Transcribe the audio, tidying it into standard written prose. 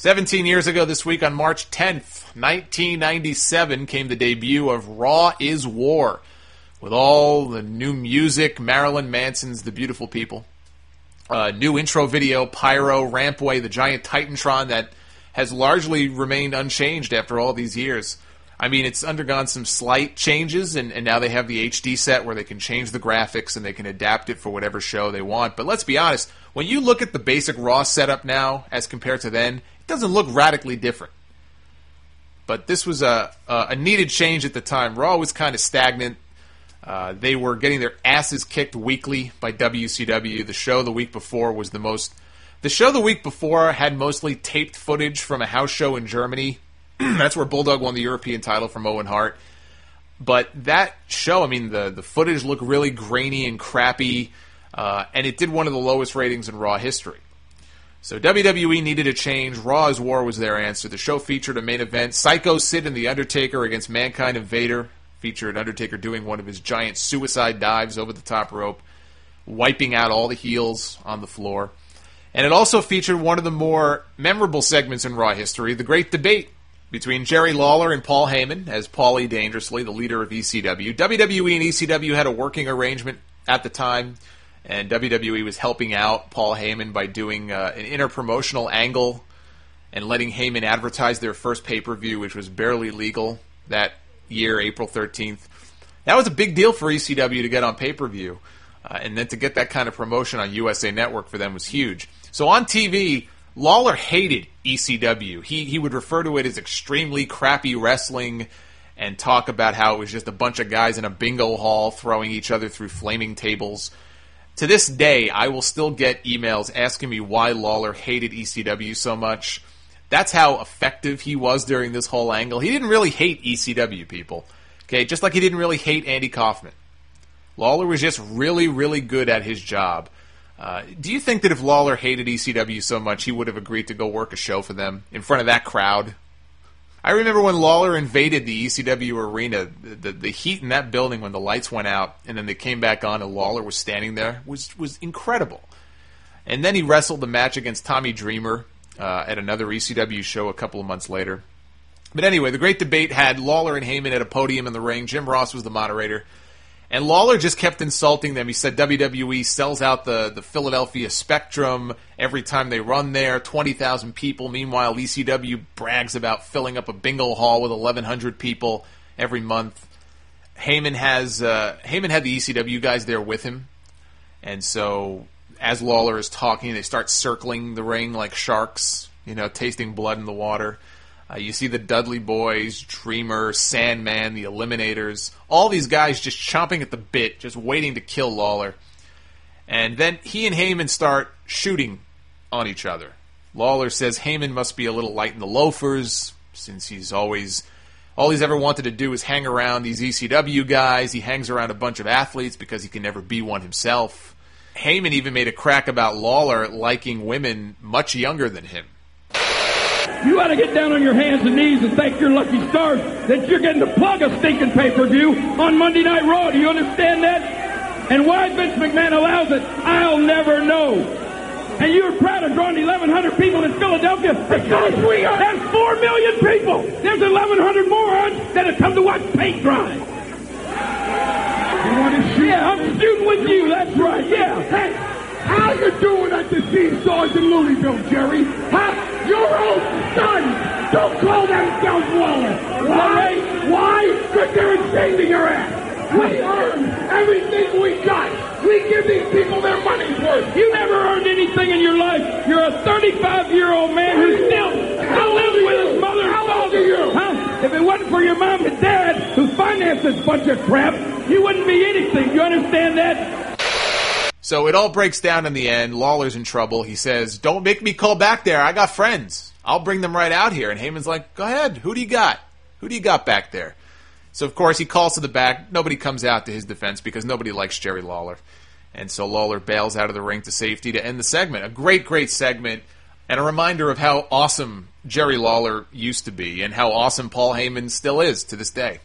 17 years ago this week, on March 10th, 1997, came the debut of Raw is War, with all the new music, Marilyn Manson's The Beautiful People, new intro video, Pyro, Rampway, the giant Titantron that has largely remained unchanged after all these years. I mean, it's undergone some slight changes, and now they have the HD set where they can change the graphics and they can adapt it for whatever show they want. But let's be honest, when you look at the basic Raw setup now as compared to then, it doesn't look radically different. But this was a needed change at the time. Raw was kind of stagnant. They were getting their asses kicked weekly by WCW. The show the week before was The show the week before had mostly taped footage from a house show in Germany. That's where Bulldog won the European title from Owen Hart. But that show, I mean, the footage looked really grainy and crappy, and it did one of the lowest ratings in Raw history. So WWE needed a change. Raw is War was their answer. The show featured a main event, Psycho Sid and The Undertaker against Mankind and Vader. Featured Undertaker doing one of his giant suicide dives over the top rope, wiping out all the heels on the floor. And it also featured one of the more memorable segments in Raw history, the Great Debate between Jerry Lawler and Paul Heyman as Paulie Dangerously, the leader of ECW. WWE and ECW had a working arrangement at the time, and WWE was helping out Paul Heyman by doing an interpromotional angle and letting Heyman advertise their first pay-per-view, which was barely legal that year, April 13th. That was a big deal for ECW to get on pay-per-view, and then to get that kind of promotion on USA Network for them was huge. So on TV, Lawler hated ECW. He would refer to it as extremely crappy wrestling and talk about how it was just a bunch of guys in a bingo hall throwing each other through flaming tables. To this day, I will still get emails asking me why Lawler hated ECW so much. That's how effective he was during this whole angle. He didn't really hate ECW, people. Okay, just like he didn't really hate Andy Kaufman. Lawler was just really, really good at his job. Do you think that if Lawler hated ECW so much, he would have agreed to go work a show for them in front of that crowd? I remember when Lawler invaded the ECW arena, the heat in that building when the lights went out and then they came back on and Lawler was standing there was incredible. And then he wrestled the match against Tommy Dreamer at another ECW show a couple of months later. But anyway, the Great Debate had Lawler and Heyman at a podium in the ring. Jim Ross was the moderator. And Lawler just kept insulting them. He said WWE sells out the Philadelphia Spectrum every time they run there, 20,000 people. Meanwhile, ECW brags about filling up a bingo hall with 1,100 people every month. Heyman had the ECW guys there with him. And so as Lawler is talking, they start circling the ring like sharks, tasting blood in the water. You see the Dudley Boys, Dreamer, Sandman, the Eliminators, all these guys just chomping at the bit, just waiting to kill Lawler. And then he and Heyman start shooting on each other. Lawler says Heyman must be a little light in the loafers, since all he's ever wanted to do is hang around these ECW guys. He hangs around a bunch of athletes because he can never be one himself. Heyman even made a crack about Lawler liking women much younger than him. You ought to get down on your hands and knees and thank your lucky stars that you're getting to plug a stinking pay-per-view on Monday Night Raw. Do you understand that? And why Vince McMahon allows it, I'll never know. And you're proud of drawing 1,100 people in Philadelphia because we are. That's 4 million people. There's 1,100 morons that have come to watch paint dry. You want to shoot? Yeah, I'm shooting with you. That's right. Yeah. Hey, how you doing at the scene stars in Louisville, Jerry? Huh? Your own son! Don't call themselves Lawler! Why? Why? Because they're ashamed of your ass! We earn everything we got! We give these people their money's worth! You never earned anything in your life! You're a 35-year-old man who still lives with his mother and father! How old are you? Huh? If it wasn't for your mom and dad, who financed this bunch of crap, you wouldn't be anything. You understand that? So it all breaks down in the end. Lawler's in trouble. He says, don't make me call back there. I got friends. I'll bring them right out here. And Heyman's like, go ahead. Who do you got? Who do you got back there? So, of course, he calls to the back. Nobody comes out to his defense because nobody likes Jerry Lawler. And so Lawler bails out of the ring to safety to end the segment. A great, great segment. And a reminder of how awesome Jerry Lawler used to be and how awesome Paul Heyman still is to this day.